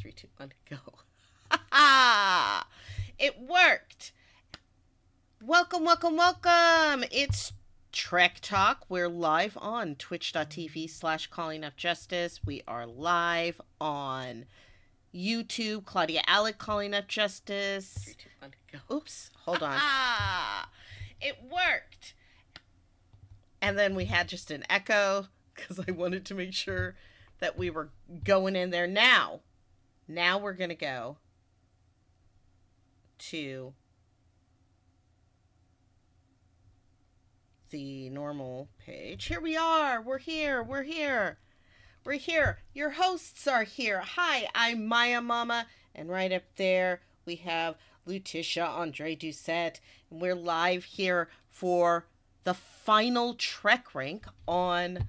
Three, two, one, go. It worked. Welcome, welcome, welcome. It's Trek Talk. We're live on twitch.tv/ calling up justice. We are live on YouTube. Claudia, Alick calling up justice. Three, two, one, go. Oops, hold on. It worked. And then we had just an echo because I wanted to make sure that we were going in there. Now we're going to go to the normal page. Here we are. We're here. We're here. We're here. Your hosts are here. Hi, I'm Maiamama. And right up there, we have Luticha, André, Doucette. And we're live here for the final Trek rank on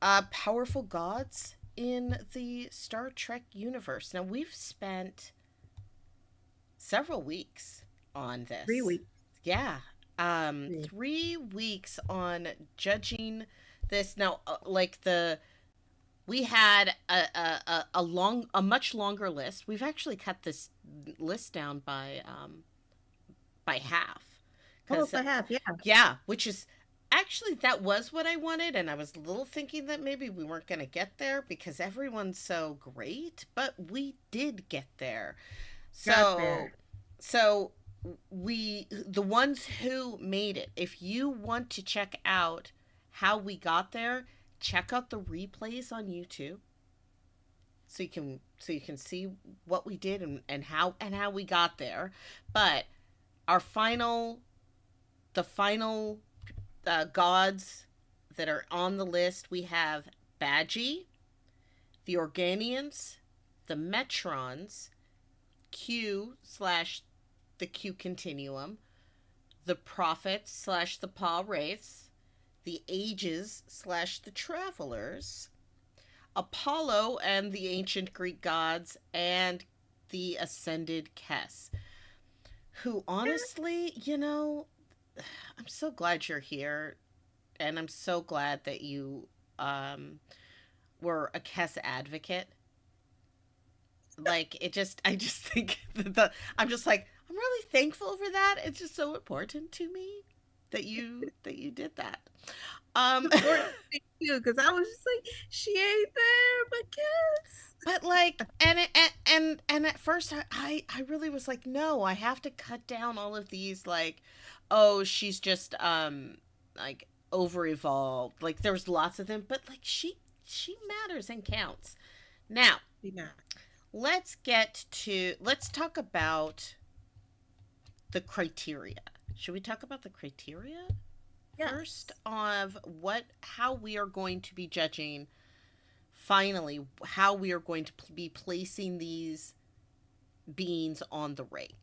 powerful gods in the Star Trek universe. Now, we've spent several weeks on this. 3 weeks. Yeah. 3 weeks on judging this. Now, we had a much longer list. We've actually cut this list down by half. Almost by half, yeah. Yeah, which is actually, that was what I wanted, and I was a little thinking that maybe we weren't going to get there because everyone's so great, but we did get there. So the ones who made it, if you want to check out how we got there, check out the replays on YouTube. So you can see what we did and how we got there. But the final gods that are on the list, we have Badgie, the Organians, the Metrons, Q/the Q Continuum, the Prophets / the Pa Wraiths, the Ages / the Travelers, Apollo and the Ancient Greek Gods, and the Ascended Kess. Who, honestly, I'm so glad you're here, and I'm so glad that you were a Kess advocate. Like, I just think that I'm really thankful for that. It's just so important to me that you did that. Important too, because I was just like, she ain't there, but Kess. But like, and at first I really was like, no, I have to cut down all of these, like, oh, she's just like over evolved. Like, there's lots of them, but like she matters and counts. Now, let's talk about the criteria. Should we talk about the criteria? Yes. First, of how we are going to be judging, finally, how we are going to be placing these beings on the rank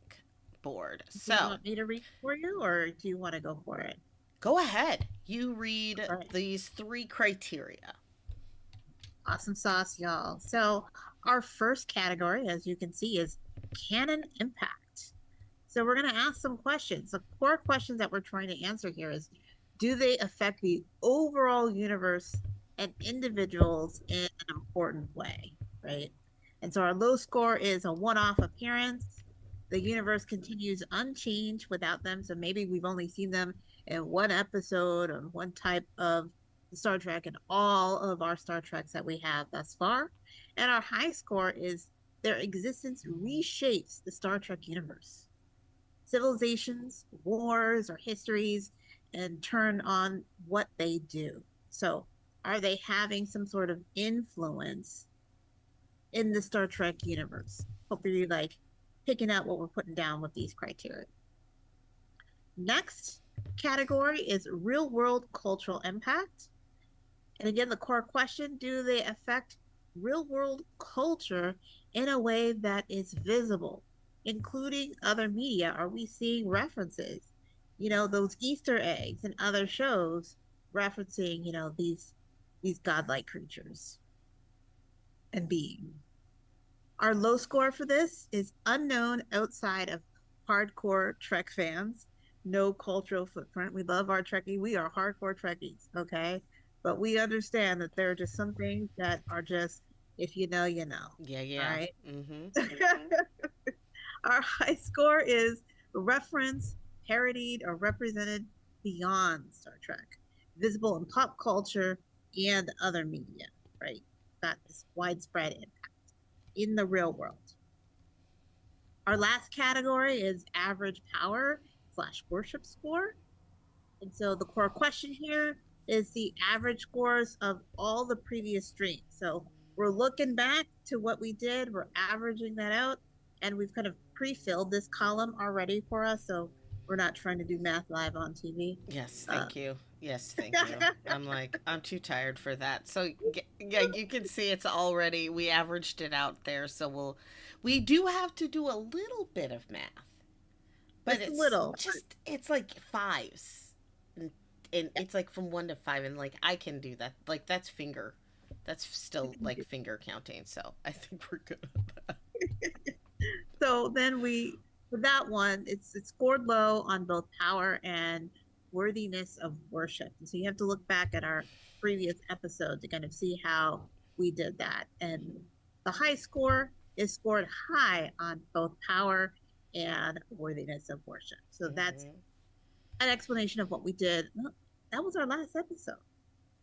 board. Do you want me to read for you, or do you want to go for it? Go ahead. You read these 3 criteria. Awesome sauce, y'all. So our first category, as you can see, is canon impact. So we're going to ask some questions. The core questions that we're trying to answer here is, do they affect the overall universe and individuals in an important way, right? And so our low score is a one-off appearance. The universe continues unchanged without them. So maybe we've only seen them in one episode or one type of Star Trek in all of our Star Treks that we have thus far. And our high score is their existence reshapes the Star Trek universe. Civilizations, wars, or histories, and turn on what they do. So are they having some sort of influence in the Star Trek universe? Hope you're like picking out what we're putting down with these criteria. Next category is real world cultural impact. And again, the core question, do they affect real world culture in a way that is visible, including other media? Are we seeing references? Those Easter eggs and other shows referencing, these godlike creatures and beings. Our low score for this is unknown outside of hardcore Trek fans. No cultural footprint. We love our Trekkie. We are hardcore Trekkies, okay? But we understand that there are just some things that are just If you know, you know. Yeah, All yeah. right. Mm-hmm. Our high score is reference, parodied, or represented beyond Star Trek, visible in pop culture and other media, right? Got this widespread impact in the real world. Our last category is average power slash worship score. And so the core question here is the average scores of all the previous streams. So we're looking back to what we did, we're averaging that out, and we've kind of pre-filled this column already for us. So we're not trying to do math live on TV. Yes, Uh, thank you. Yes, thank you. I'm like, I'm too tired for that. So, yeah, you can see it's already, we averaged it out there. So we do have to do a little bit of math, but just a little. it's like fives. And, and it's like from 1 to 5. And like, I can do that. Like, that's still like finger counting. So I think we're good at that. So then we, with that one, it's scored low on both power and worthiness of worship. And so you have to look back at our previous episode to kind of see how we did that. And the high score is scored high on both power and worthiness of worship. So that's Hmm. an explanation of what we did. Well, that was our last episode.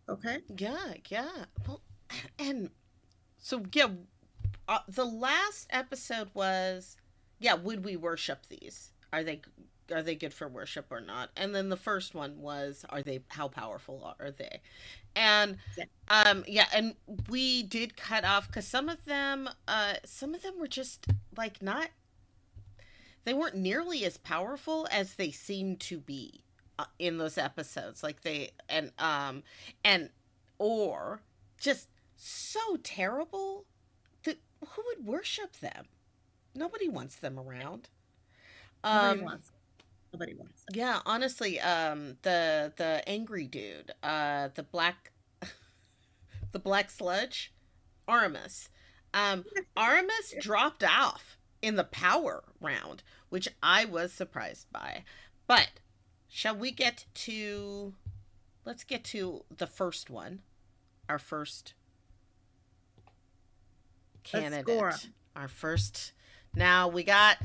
Okay. Yeah, yeah. Well, and so, yeah, the last episode was, yeah, would we worship these? Are they good for worship or not? And then the first one was, are they how powerful are they? And Yeah. yeah, and we did cut off because some of them were just like not, they weren't nearly as powerful as they seemed to be in those episodes. Like they and or just so terrible that who would worship them? Nobody wants them around. Nobody Um, wants it. Nobody wants it. yeah, honestly, the angry dude, the black sludge, Aramis. Um, Aramis dropped off in the power round, which I was surprised by. But shall we get to? Let's get to the first one. Our first Let's score candidate. them. Our first. Now we got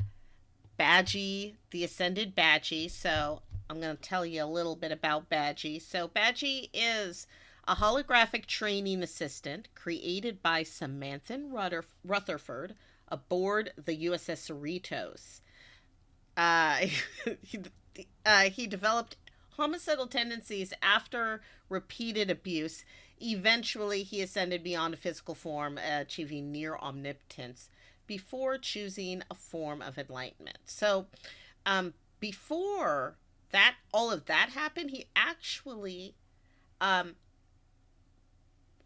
Badgie, the Ascended Badgie. So I'm going to tell you a little bit about Badgie. So Badgie is a holographic training assistant created by Samantha Rutherford aboard the USS Cerritos. Uh, he, he developed homicidal tendencies after repeated abuse. Eventually, he ascended beyond physical form, achieving near omnipotence before choosing a form of enlightenment. So, before that, all of that happened, he actually um,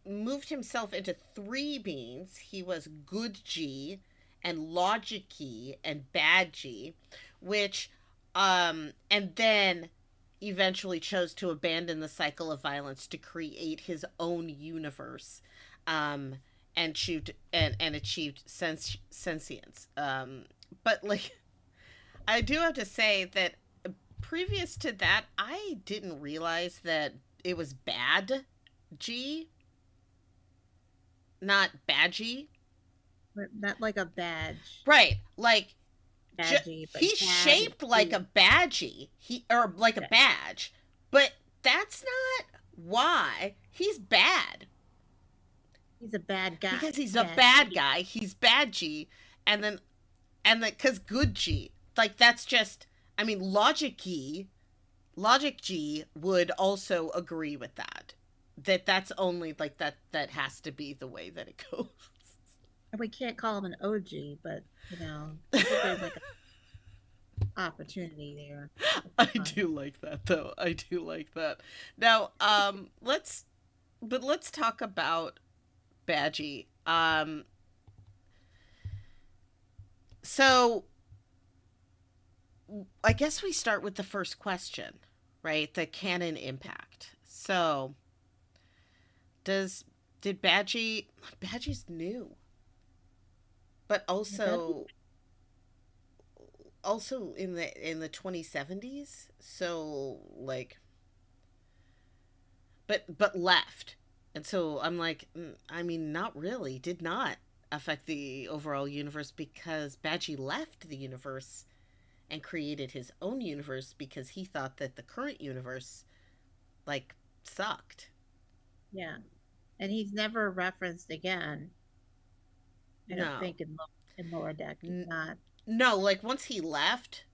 moved himself into three beings. He was good G and logic G and bad G, which and then eventually chose to abandon the cycle of violence to create his own universe, um and achieved sentience. But like, I do have to say that previous to that, I didn't realize that it was bad G, not badgy. Not like a badge, Right. Like, badgy, but he's bad. shaped like a badgie. Or like a Yeah. badge. But that's not why he's bad. He's a bad guy. Because he's a Bad bad G. guy. He's bad G. And then cuz good G. Like, that's just, I mean, Logic G would also agree with that. That's only like that has to be the way that it goes. And we can't call him an OG, but I think there's like an opportunity there. I It's fine. do like that though. I do like that. Now, let's talk about Badgie. So I guess we start with the first question, right? The canon impact. So does did Badgie's new, but Yeah, bad. also in the 2070s. So like, but left. And so I'm like, I mean, not really. Did not affect the overall universe because Badgie left the universe and created his own universe because he thought that the current universe, like, sucked. Yeah. And he's never referenced again. I don't No. think in Lower Deck. He's N- not. no, like, once he left,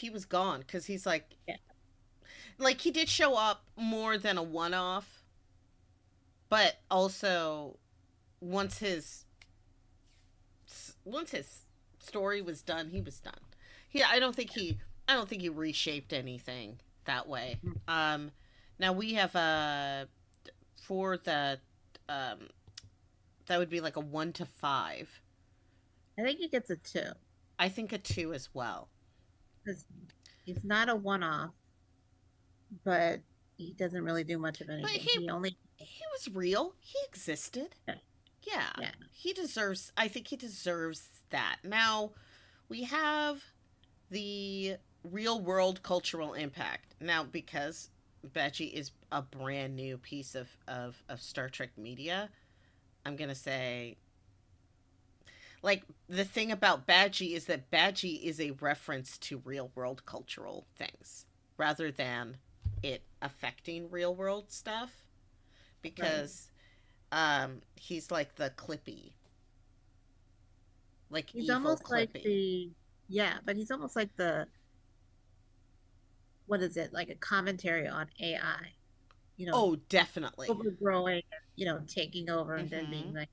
he was gone because he's Yeah. like, he did show up more than a one off, but also once his once his story was done, he was done. I don't think he reshaped anything that way. Mm. Um Now we have for the um that would be like a 1 to 5. I think he gets a two I think a 2 as well. because he's not a one-off, but he doesn't really do much of But anything. He only. he was real. He existed. Yeah. Yeah. Yeah. He deserves I think he deserves that. Now, we have the real world cultural impact. Now, because Badgie is a brand new piece of Star Trek media, I'm going to say, like, the thing about Badgie is that Badgie is a reference to real world cultural things rather than it affecting real world stuff Right. because he's like the Clippy, like He's evil almost like Clippy. the. Yeah, but he's almost like the. What is it? Like a commentary on AI. You know, Oh, definitely. overgrowing, taking over and then being Mhm. like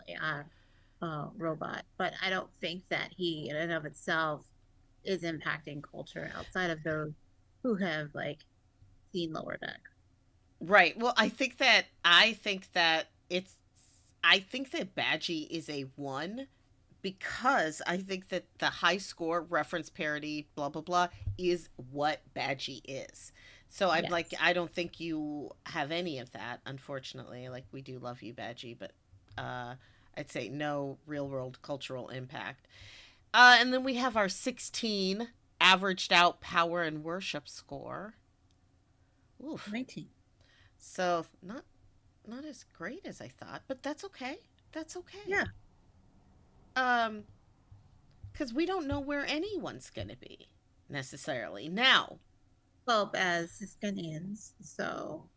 AI robot. But I don't think that he, in and of itself, is impacting culture outside of those who have like seen Lower Deck. Right. Well, I think that Badgie is a 1 because I think that the high score reference parity blah blah blah is what Badgie is. So I'm like, Yes. I don't think you have any of that, unfortunately. Like, we do love you, Badgie, but uh I'd say no real world cultural impact. And then we have our 16 averaged out power and worship score. Oof. 19. So not as great as I thought, but that's okay. That's okay. Yeah. Um, because we don't know where anyone's gonna be necessarily now. Well, as Siskinians, so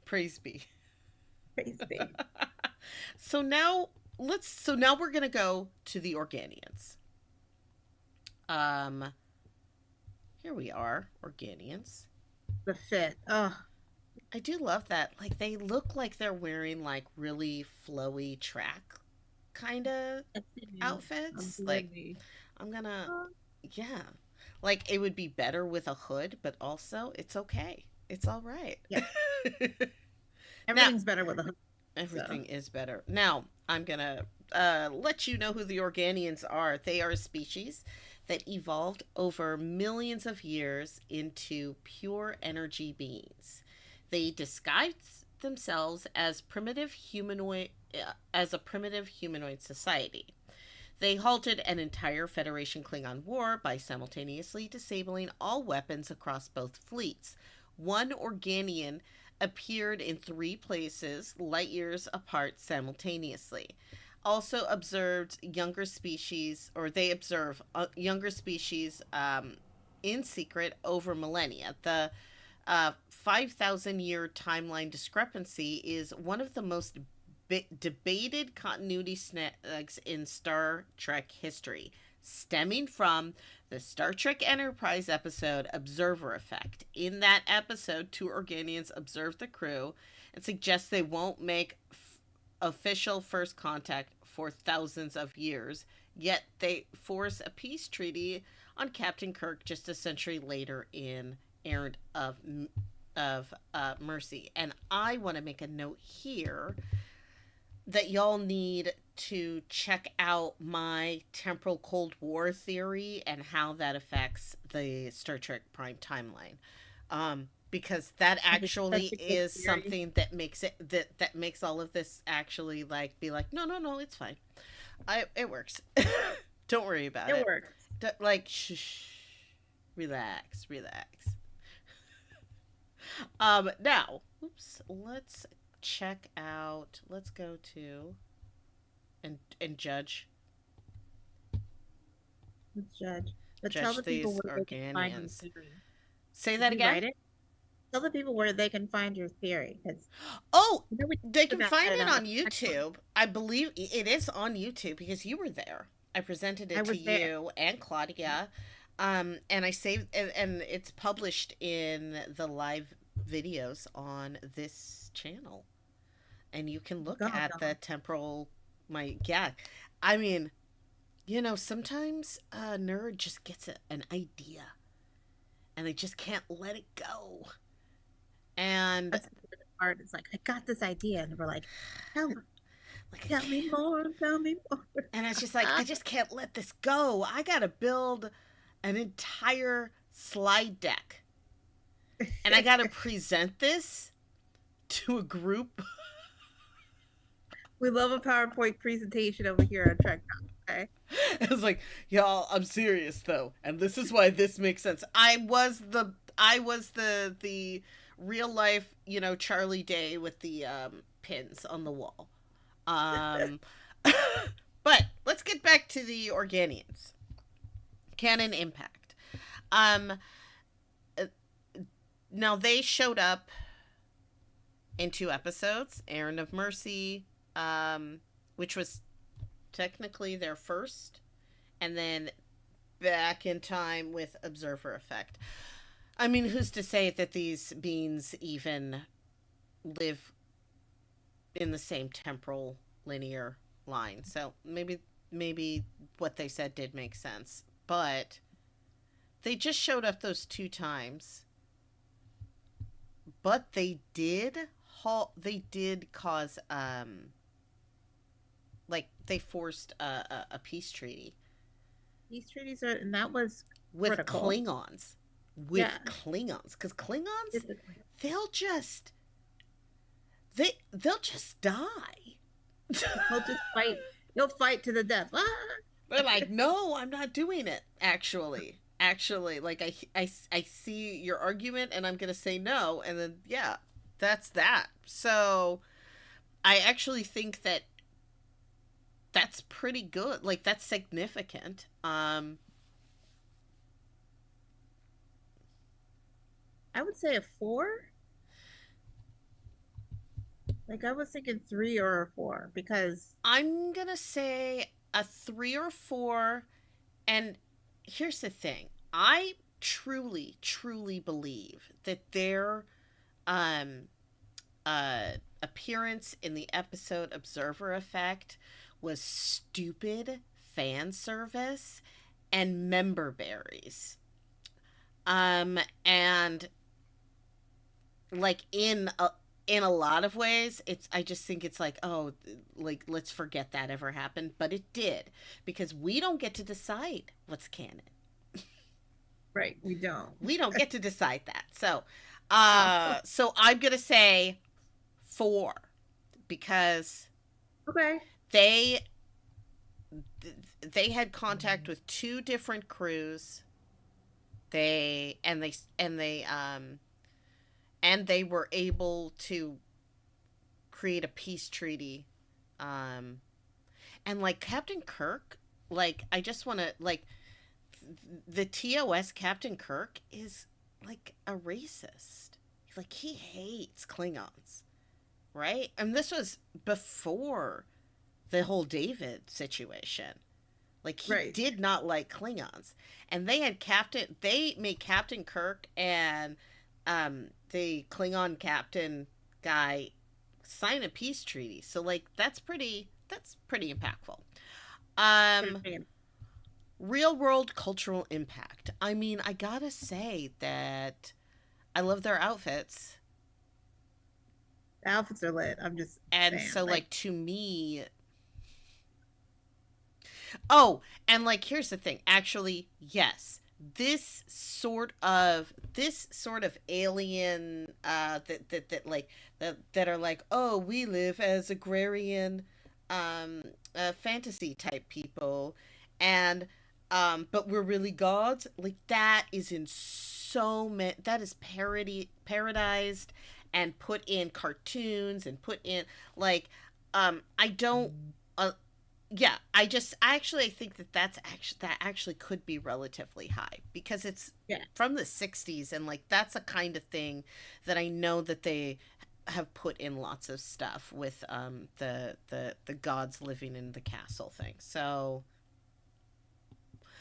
Praise be. praise be. So now so now we're gonna go to the Organians. Um, Here we are, Organians. The fit. Oh, I do love that. Like, they look like they're wearing like really flowy track kind of that's it. I'm outfits. Like, bloody. I'm gonna, Oh, yeah. Like, it would be better with a hood, but also it's okay. It's all right. yeah. Now, Everything's better with a hood. So everything is better. Now, I'm gonna let you know who the Organians are. They are a species that evolved over millions of years into pure energy beings. They disguised themselves as as a primitive humanoid society. They halted an entire Federation Klingon war by simultaneously disabling all weapons across both fleets. One Organian appeared in 3 places, light years apart simultaneously. Also observed younger species, or they observe younger species in secret over millennia. The 5,000 year timeline discrepancy is one of the most debated continuity snags in Star Trek history, stemming from the Star Trek Enterprise episode Observer Effect. In that episode, 2 Organians observe the crew and suggest they won't make official first contact for thousands of years, yet they force a peace treaty on Captain Kirk just a century later in Errand of Mercy. And I want to make a note here that y'all need to check out my temporal Cold War theory and how that affects the Star Trek Prime timeline. Because that I think that's actually a good is theory. something that makes that makes all of this actually like be like, no, no, no, it's fine. It works. Don't worry about It it. works. Like, shh, relax, relax. Now, oops, let's check out. Let's go to and Let's judge. But tell judge the people these where they can find your Organians. theory. Say Did that you again. write it? Tell the people where they can find your theory. Because Oh, you know we they talked can about find that it on our on next one. YouTube. I believe it is on YouTube because you were there. I presented I it to was there. you and Claudia, and I saved and it's published in the live videos on this channel, and you can look Go, at the y'all. temporal. My yeah, I mean, sometimes a nerd just gets an idea, and they just can't let it go, and That's the good part. It's like, I got this idea. And we're like, tell, like I tell me can't. more. Tell me more. And it's just like, I just can't let this go. I got to build an entire slide deck. And I got to present this to a group. We love a PowerPoint presentation over here on Trek Talk. Okay. It's like, y'all, I'm serious though. And this is why this makes sense. I was the real life, Charlie Day with the pins on the wall. Um but let's get back to the Organians. Canon Impact. Um uh, Now they showed up in two episodes, Aaron of Mercy, which was technically their first, and then back in time with Observer Effect. I mean, who's to say that these beings even live in the same temporal linear line? So maybe what they said did make sense, but they just showed up those two times, but they did cause like they forced a peace treaty These treaties are, and that was with critical. Klingons. With Yeah. Klingons, because Klingons, Physically. they'll just they'll just die. He'll just fight. He'll fight to the death. Ah! They're like, no, I'm not doing it. Actually, like I see your argument, and I'm gonna say no, and then yeah, that's that. So I actually think that that's pretty good. Like that's significant. I would say a four. Like I was thinking three or a four because I'm gonna say a 3 or 4. And here's the thing: I truly believe that their um appearance in the episode Observer Effect was stupid fan service and member berries. And like in a lot of ways, I just think it's like, oh, like let's forget that ever happened, but it did, because we don't get to decide what's canon. right, we don't. We don't get to decide that. So No. so I'm going to say 4, because Okay. they they had contact with two different crews. They were able to create a peace treaty. Um, and like Captain Kirk, like I just want to like the TOS Captain Kirk is like a racist. Like he hates Klingons, right? And this was before the whole David situation. Like he Right. did not like Klingons, and they made Captain Kirk and the Klingon captain guy sign a peace treaty. So like that's pretty impactful. Um, Pretty Real world cultural impact. I mean, I gotta say that I love their outfits, The outfits are lit. I'm just and saying. so Like, like to me, oh, and like here's the thing. Actually, yes. This sort of alien that are like, "Oh, we live as agrarian fantasy type people." And but we're really gods. Like that is in so many. That is parodized and put in cartoons and put in like, I don't. Yeah, I actually think that that actually could be relatively high because it's Yeah. from the 60s, and like that's a kind of thing that I know that they have put in lots of stuff with the gods living in the castle thing. So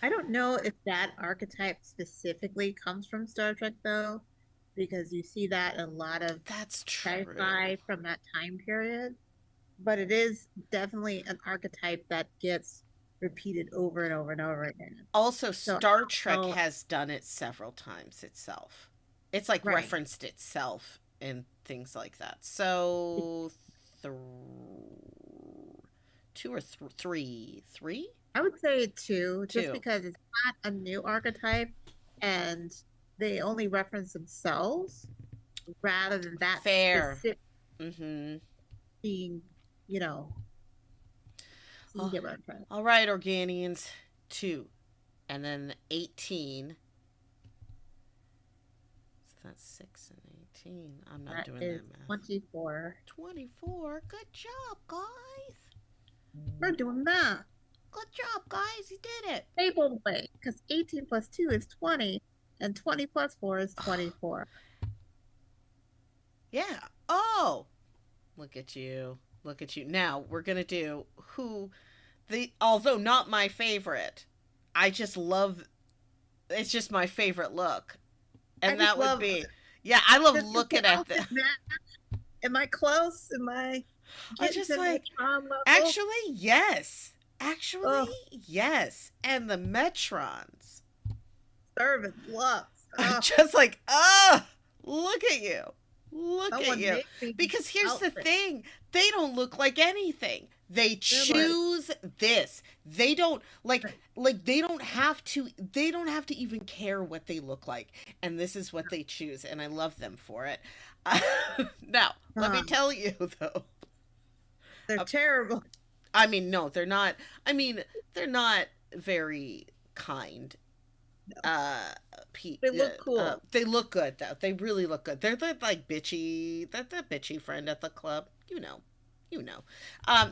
I don't know if that archetype specifically comes from Star Trek though, because you see that in a lot of that's true. sci-fi from that time period. But it is definitely an archetype that gets repeated over and over and over again. Also, So I Star don't Trek know, has done it several times itself. It's like right? referenced itself in things like that. So, th- two or three, three, I would say two, just two. because it's not a new archetype and they only reference themselves rather than that Fair. specific Mm-hmm. being, you know, so you Oh, get what I'm trying to all right, Organians, two, and then 18. So that's 6 and 18. I'm say. not That doing is that math. 24. 24. Good job, guys. We're doing that. Good job, guys. You did it. Table way, because 18 plus 2 is 20, and 20 plus 4 is 24. Yeah. Oh, look at you. Look at you. Now we're going to do who although not my favorite, I just love, it's just my favorite look. I And just that would love be, yeah, I love does the looking at outfit the, match? Am I close? Am I I'm getting just to like, Metron level? actually, yes. Actually, Oh, yes. And the Metrons. serving lux. I'm Oh, just like, oh, look at you. Look at someone you. make me these Because here's the outfits. thing, they don't look like anything. They They're like, choose this. They don't like they don't have to even care what they look like. And this is what they choose, and I love them for it. Now, let me oh, tell you though. they're uh, terrible. I mean, no, they're not. I mean, they're not very kind. No, uh, they look cool. they look good though. They really look good. They're the like bitchy, the bitchy friend at the club. You know.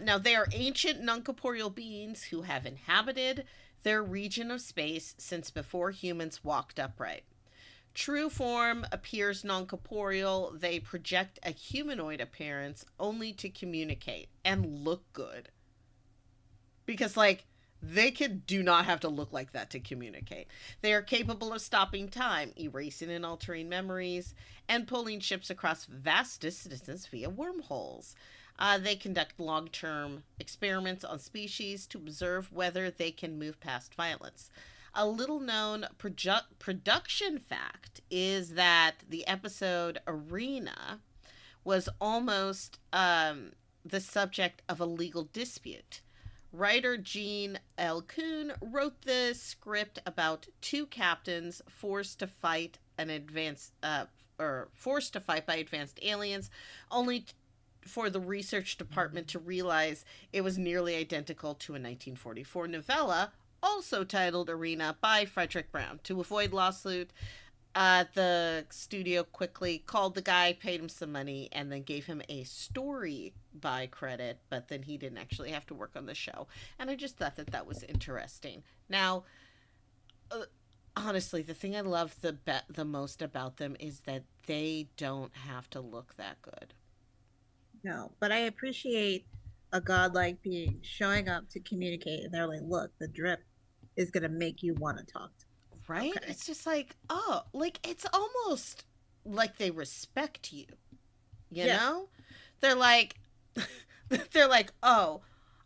Now they are ancient non-corporeal beings who have inhabited their region of space since before humans walked upright. True form appears non-corporeal. They project a humanoid appearance only to communicate and look good. Because like they do not have to look like that to communicate. They are capable of stopping time, erasing and altering memories, and pulling ships across vast distances via wormholes. They conduct long term experiments on species to observe whether they can move past violence. A little known production fact is that the episode Arena was almost the subject of a legal dispute. Writer Gene L. Kuhn wrote the script about two captains forced to fight an advanced or forced to fight by advanced aliens, only for the research department to realize it was nearly identical to a 1944 novella, also titled Arena by Frederick Brown. To avoid lawsuit, the studio quickly called the guy, paid him some money, and then gave him a story by credit, but then he didn't actually have to work on the show. And I just thought that that was interesting. Now, uh, honestly, the thing I love the most about them is that they don't have to look that good. No, but I appreciate a godlike being showing up to communicate, and they're like, "Look, the drip is gonna make you want to talk to me." Right? Okay, It's just like, oh, like it's almost like they respect you, you yeah, know? They're like they're like, "Oh,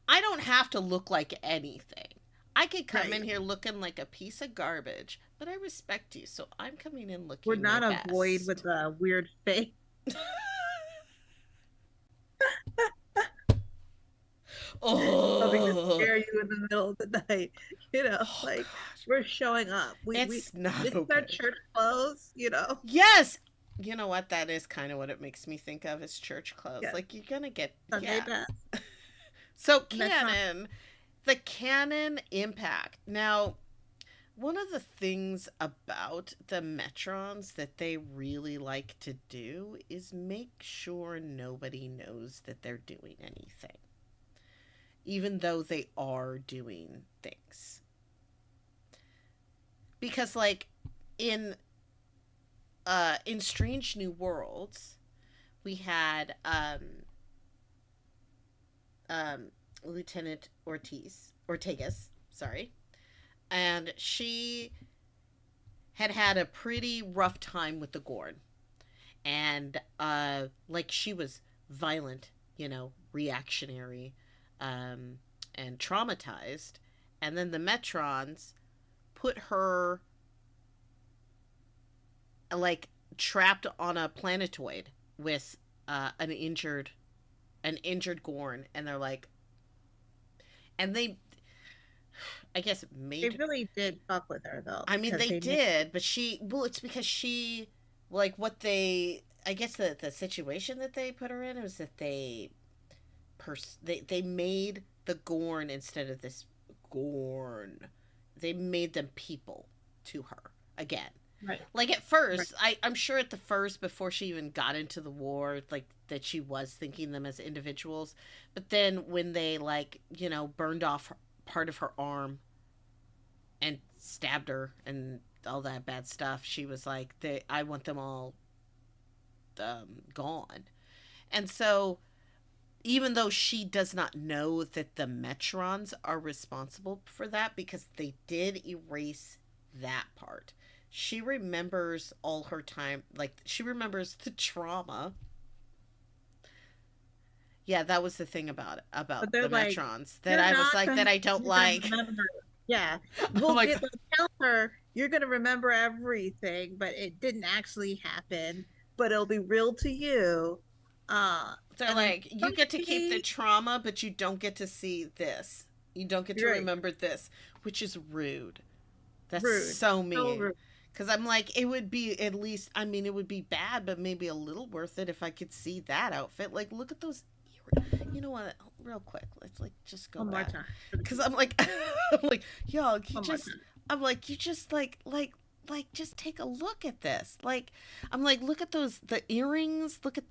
I don't have to look like anything. I could come in right. here looking like a piece of garbage, but I respect you, so I'm coming in We're looking my not a void with best." a weird face coming to Oh, scare you in the middle of the night. You know, oh like gosh. we're showing up. We It's not this is our okay. church clothes. You know, Yes. You know what? That is kind of what it makes me think of as church clothes. yeah, Like you're gonna get, Sunday yeah. best. So Metron. canon, the canon impact. Now, One of the things about the Metrons that they really like to do is make sure nobody knows that they're doing anything, even though they are doing things. Because like in in Strange New Worlds, we had um Lieutenant Ortegas, sorry, and she had had a pretty rough time with the Gorn, and like she was violent, reactionary, um and traumatized, and then the Metrons put her like trapped on a planetoid with an injured Gorn, and they're like, and they, I guess, They made. really did fuck with her though, I mean, because they they made did, but well, it's because she, like, what they, I guess the situation that they put her in was that they made the Gorn instead of this Gorn, they made them people to her again. right, Like at right. first, I'm sure at the first, before she even got into the war, like that she was thinking them as individuals. But then when they like, burned off part of her arm and stabbed her and all that bad stuff, she was like, I want them all gone. And so even though she does not know that the Metrons are responsible for that because they did erase that part. She remembers all her time, like she remembers the trauma. Yeah, that was the thing But about they're the like, Metrons that you're I was not like gonna that I don't you're gonna like. remember. Yeah, Oh we'll my get god. the counter. You're gonna remember everything, but it didn't actually happen. But it'll be real to you. They're And then like, you get to keep the somebody, trauma, but you don't get to see this. You don't get to you're right, remember this, which is rude. That's rude, so so mean. rude. Because I'm like, it would be at least, I mean, it would be bad, but maybe a little worth it if I could see that outfit. Like, look at those. You know what? Real quick, let's like just go One more back. time for the Because people. I'm like, I'm like, y'all, One more time. I'm like, you just like, just take a look at this. Like, I'm like, look at the earrings. Look at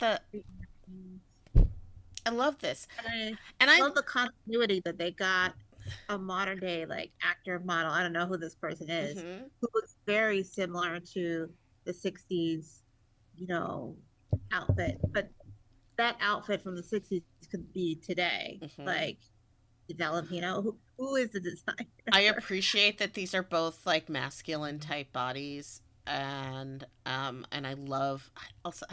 I love this. And And I love the continuity that they got a modern day like actor model. I don't know who this person is, mm-hmm, who looks very similar to the 60s, you know, outfit. But that outfit from the 60s could be today. mm-hmm. Like Valentino, who is the I designer? appreciate that these are both like masculine type bodies, and I love also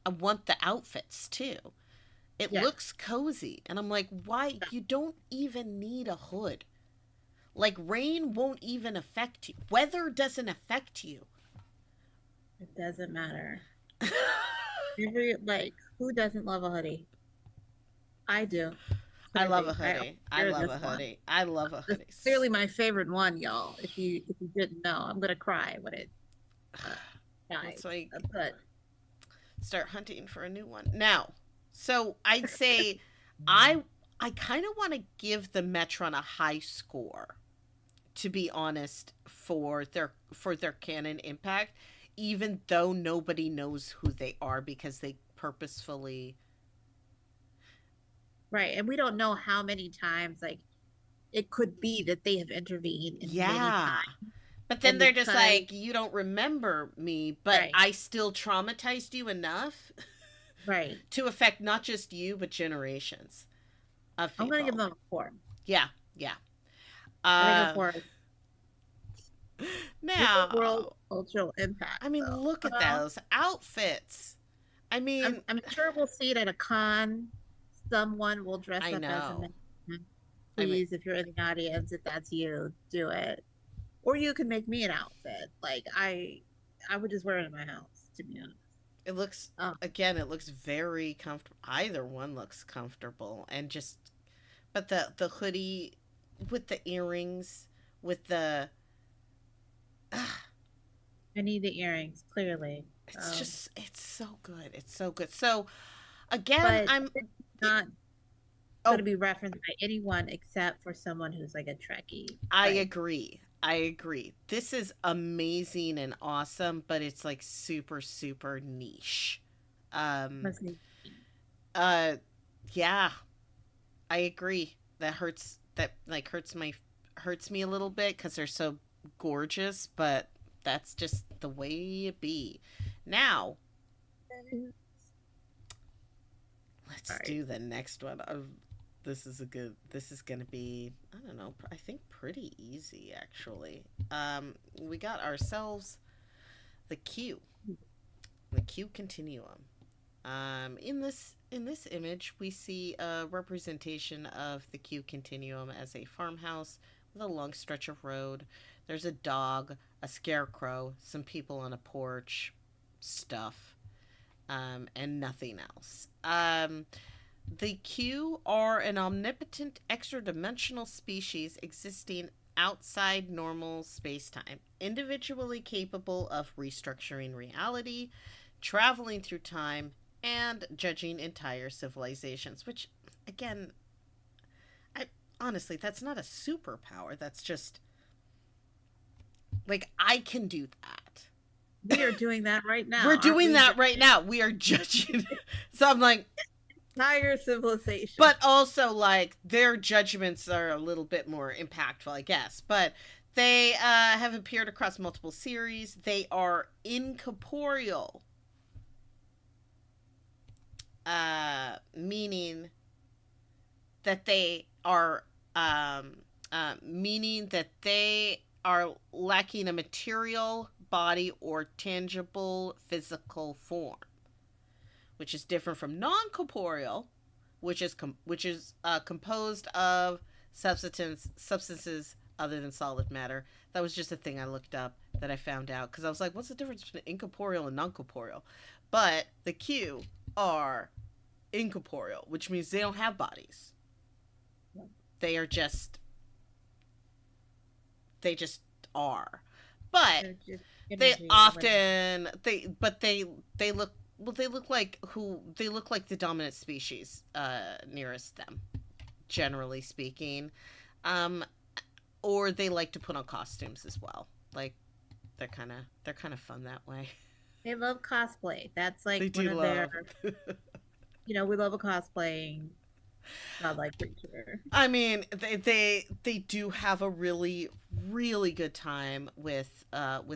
I want the outfits too. It Yeah, looks cozy, and I'm like, why you don't even need a hood. Like rain won't even affect you. Weather doesn't affect you. it doesn't matter. Every like, who doesn't love a hoodie? I do. I love a Clearly, I hoodie. I wear love this a one. hoodie. I love a It's hoodie. clearly my favorite one, y'all. If you didn't know, I'm gonna cry when it uh, That's dies. why I But start hunting for a new one. Now, so I'd say I I kind of want to give the Metron a high score, to be honest, for their canon impact, even though nobody knows who they are because they purposefully. right, and we don't know how many times like it could be that they have intervened in many Yeah. times, But then and they're just because like, you don't remember me, but right, I still traumatized you enough right, to affect not just you, but generations of I'm gonna give people. them a 4. Yeah, yeah. I think a Uh, 4 is real world now, cultural impact I mean, though. look at Well, those outfits. I mean, I'm sure we'll see it at a con. Someone will dress I up as a know. man. I mean, Please, if you're in the audience, if that's you, do it. Or you can make me an outfit. Like I would just wear it in my house, to be honest. it looks, Um, again, it looks very comfortable. Either one looks comfortable. And just, but the hoodie with the earrings, with the, I need the earrings, clearly. it's just, it's so good. It's so good. So, again, But I'm, it's it, not going to oh, be referenced by anyone except for someone who's like a Trekkie. I Like, agree. I agree. This is amazing and awesome, but it's like super, super niche. Um, Let's see. uh, yeah, I agree. That hurts. That like hurts me a little bit because they're so gorgeous, but that's just the way it be. Now, All let's right. do the next one. This is a good. This is gonna be. I don't know. I think pretty easy actually. We got ourselves the Q, the Q continuum. In this image, we see a representation of the Q continuum as a farmhouse with a long stretch of road. There's a dog, a scarecrow, some people on a porch, stuff, and nothing else. The Q are an omnipotent extra dimensional species existing outside normal space-time, individually capable of restructuring reality, traveling through time, and judging entire civilizations. Which, again, I honestly, that's not a superpower. That's just like I can do that. We are doing that right We're now, aren't doing we? that right now. We are judging. So I'm like, Entire civilization. but also like their judgments are a little bit more impactful, I guess. But they have appeared across multiple series. They are incorporeal, meaning that they are meaning that they are lacking a material body or tangible physical form, which is different from non-corporeal, which is composed of substances other than solid matter. That was just a thing I looked up that I found out because I was like, what's the difference between incorporeal and non-corporeal? But the Q are incorporeal, which means they don't have bodies. They are just they just are. But They're just they energy or whatever. often they look well, they look like the dominant species nearest them, generally speaking. Um or they like to put on costumes as well. Like they're kind of fun that way. They love cosplay. That's like They one do of their, love. we love a cosplaying godlike creature. I mean, they do have a really good time with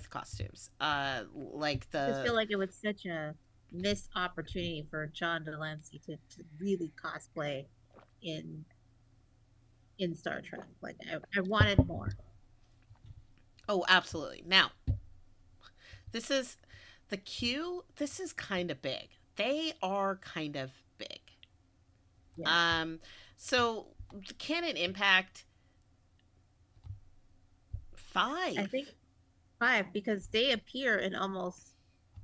costumes. Like I just feel the like it was such a missed opportunity for John Delancey to really cosplay in in Star Trek. Like I wanted more. oh, absolutely. Now, this is the Q. This is kind of big. They are kind of big. Yeah. Um, so the canon impact I think 5. five because they appear in almost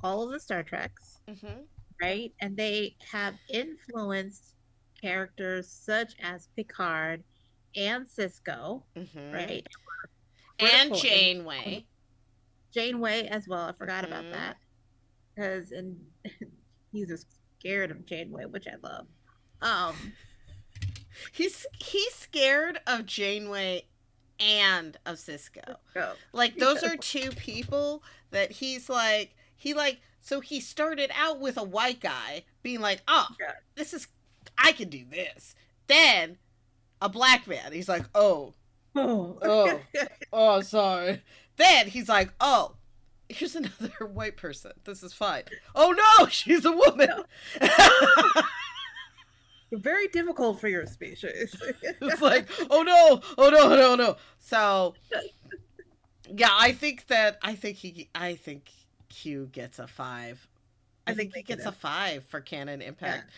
all of the Star Treks, Mm-hmm. right? And they have influenced characters such as Picard and Sisko, Mm-hmm. right? And Critical in Janeway. Janeway as well. I forgot about Mm-hmm. that because and he's just scared of Janeway, which I love. Um, He's scared of Janeway and of Sisko. Sisko. Like those Yes. are two people that so he started out with a white guy being like, "Oh, Yeah. this is I can do this." Then a black man. He's like, "Oh, Oh. oh, oh, sorry." Then he's like, "Oh, here's another white person. This is fine." Oh no, she's a woman. No. Very difficult for your species. It's like, oh no, oh no, no, no. So yeah, I think Q gets a 5. I I think think he they could gets a have. 5 for canon Yeah. impact.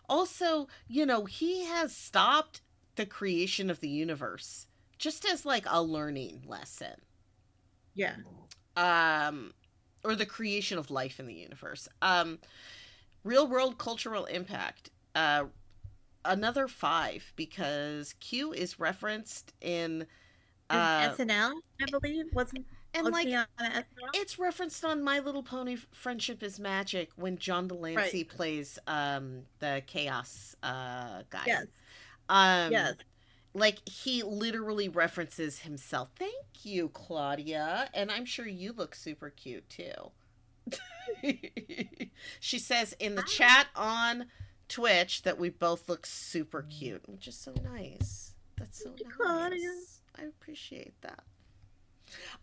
Also, he has stopped the creation of the universe just as like a learning lesson. Yeah. Um or the creation of life in the universe. Real world cultural impact. Another 5 because Q is referenced in And uh SNL, I believe, and wasn't like he on SNL? it's referenced on My Little Pony Friendship is Magic when John Right. Delancey plays the chaos guy. Yes. Um Yes. like he literally references himself. Thank you, Claudia, and I'm sure you look super cute too. She says in the Hi, chat on Twitch that we both look super cute, which is so nice. That's so Claudia. nice. I appreciate that.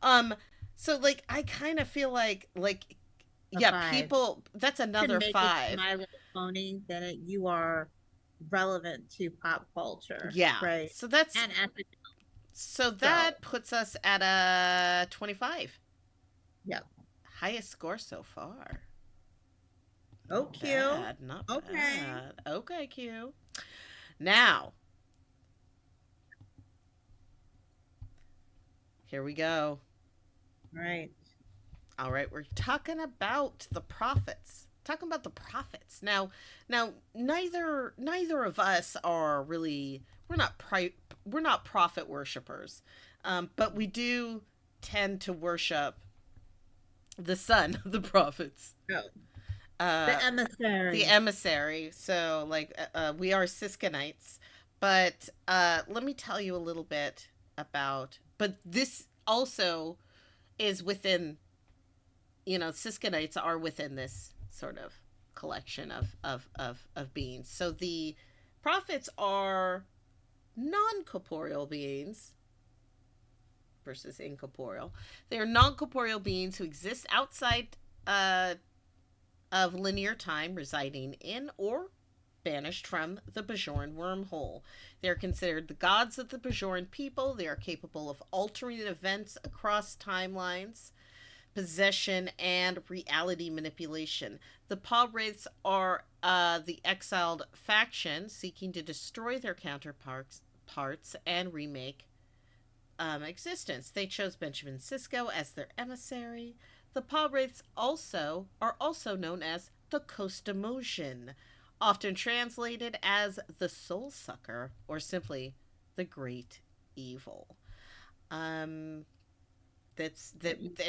Um, so like I kind of feel like A yeah, five. people. That's To another make it five. My Little Pony, then you are relevant to pop culture, Yeah. right? So that's And ethical. so So, that puts us at a 25. yeah. Highest score so far. Oh, Not cute. bad. Not Okay. bad. Okay, Q. Now, here we go. Right. All right, we're talking about the prophets. Talking about the prophets. Now neither of us are really we're not prophet worshippers. But we do tend to worship the son of the prophets. Oh, Uh the the emissary. emissary. So like we are Siskonites, but let me tell you a little bit about. But this also is within, Siskonites are within this sort of collection of beings. So the prophets are non corporeal beings versus incorporeal. They are non corporeal beings who exist outside uh, of linear time, residing in or banished from the Bajoran wormhole. They are considered the gods of the Bajoran people. They are capable of altering events across timelines, possession, and reality manipulation. The Paw Wraiths are the exiled faction seeking to destroy their counterparts and remake existence. They chose Benjamin Sisko as their emissary. The Paw Wraiths are also known as the Costamotion, often translated as the Soul Sucker or simply the Great Evil. Um, that's The that. evil.